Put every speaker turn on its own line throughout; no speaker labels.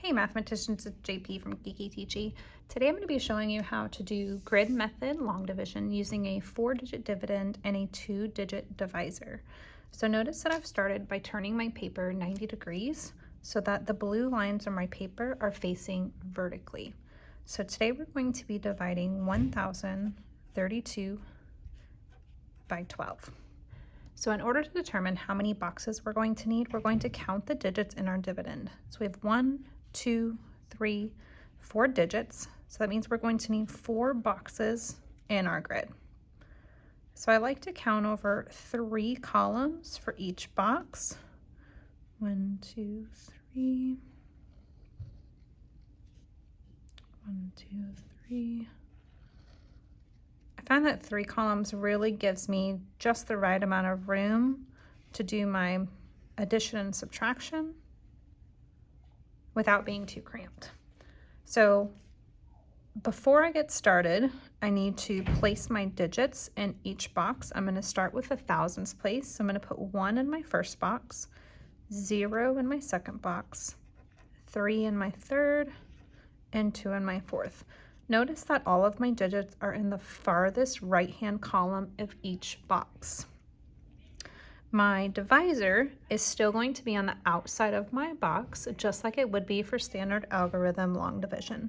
Hey mathematicians, it's JP from Geeky Teachy. Today I'm going to be showing you how to do grid method long division using a 4-digit dividend and a 2-digit divisor. So notice that I've started by turning my paper 90 degrees so that the blue lines on my paper are facing vertically. So today we're going to be dividing 1032 by 12. So in order to determine how many boxes we're going to need, we're going to count the digits in our dividend. So we have 1, 2, 3, 4 digits. So that means we're going to need 4 boxes in our grid. So I like to count over 3 columns for each box. 1, 2, 3. 1, 2, 3. I find that 3 columns really gives me just the right amount of room to do my addition and subtraction without being too cramped. So before I get started, I need to place my digits in each box. I'm going to start with the thousands place. So I'm going to put 1 in my first box, 0 in my second box, 3 in my third, and 2 in my fourth. Notice that all of my digits are in the farthest right-hand column of each box. My divisor is still going to be on the outside of my box, just like it would be for standard algorithm long division.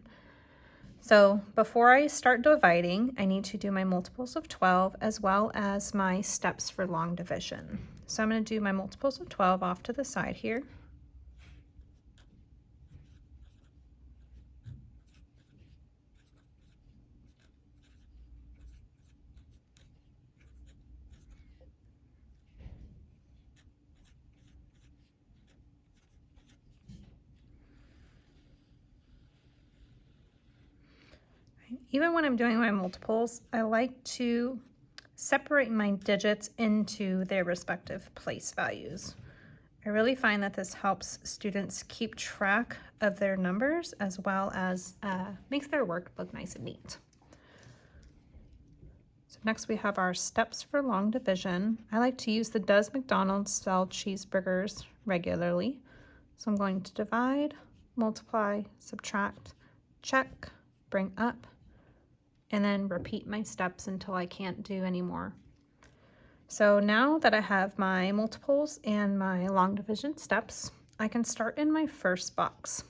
So before I start dividing, I need to do my multiples of 12 as well as my steps for long division. So I'm going to do my multiples of 12 off to the side here. Even when I'm doing my multiples, I like to separate my digits into their respective place values. I really find that this helps students keep track of their numbers as well as makes their work look nice and neat. So next we have our steps for long division. I like to use the Does McDonald's sell cheeseburgers regularly? So I'm going to divide, multiply, subtract, check, bring up, and then repeat my steps until I can't do any more. So now that I have my multiples and my long division steps, I can start in my first box.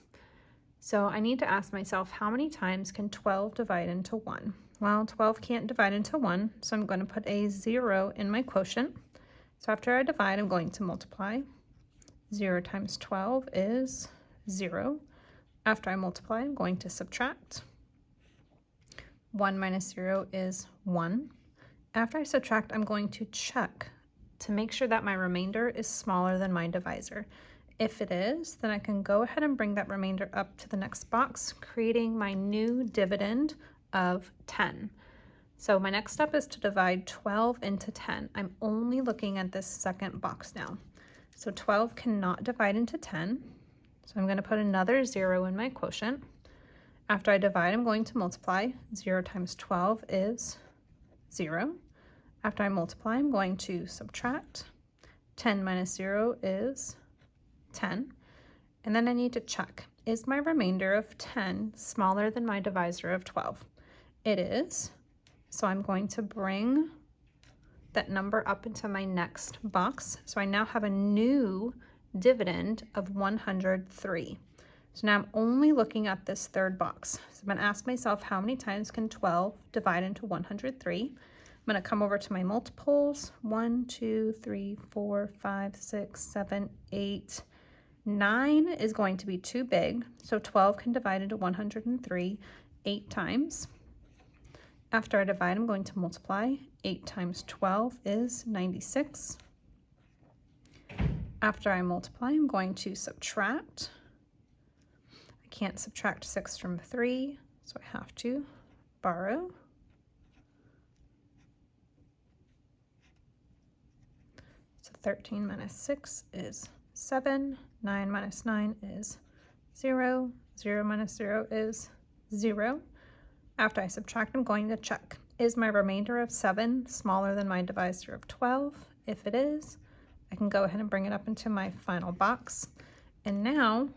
So I need to ask myself, how many times can 12 divide into 1? Well, 12 can't divide into 1, so I'm going to put a 0 in my quotient. So after I divide, I'm going to multiply. 0 times 12 is 0. After I multiply, I'm going to subtract. 1 minus 0 is 1. After I subtract, I'm going to check to make sure that my remainder is smaller than my divisor. If it is, then I can go ahead and bring that remainder up to the next box, creating my new dividend of 10. So my next step is to divide 12 into 10. I'm only looking at this second box now. So 12 cannot divide into 10. So I'm going to put another 0 in my quotient. After I divide, I'm going to multiply. 0 times 12 is 0. After I multiply, I'm going to subtract. 10 minus 0 is 10. And then I need to check, is my remainder of 10 smaller than my divisor of 12? It is. So I'm going to bring that number up into my next box. So I now have a new dividend of 103. So now I'm only looking at this third box. So I'm going to ask myself, how many times can 12 divide into 103? I'm going to come over to my multiples. 1, 2, 3, 4, 5, 6, 7, 8, 9 is going to be too big. So 12 can divide into 103 8 times. After I divide, I'm going to multiply. 8 times 12 is 96. After I multiply, I'm going to subtract. Can't subtract 6 from 3, so I have to borrow. So 13 minus 6 is 7. 9 minus 9 is 0. 0 minus 0 is 0. After I subtract, I'm going to check. Is my remainder of 7 smaller than my divisor of 12? If it is, I can go ahead and bring it up into my final box. And now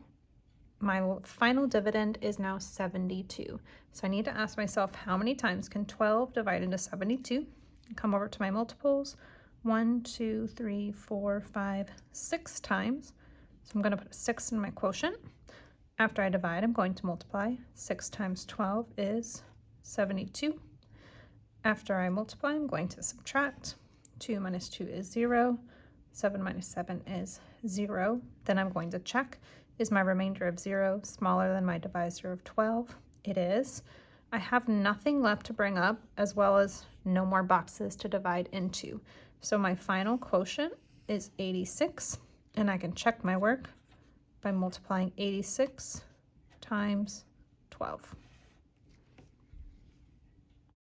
My final dividend is now 72. So I need to ask myself, how many times can 12 divide into 72? Come over to my multiples. 1, 2, 3, 4, 5, 6 times. So I'm going to put a 6 in my quotient. After I divide, I'm going to multiply. 6 times 12 is 72. After I multiply, I'm going to subtract. 2 minus 2 is 0. 7 minus 7 is 0. Then I'm going to check. Is my remainder of 0 smaller than my divisor of 12? It is. I have nothing left to bring up, as well as no more boxes to divide into. So my final quotient is 86, and I can check my work by multiplying 86 times 12.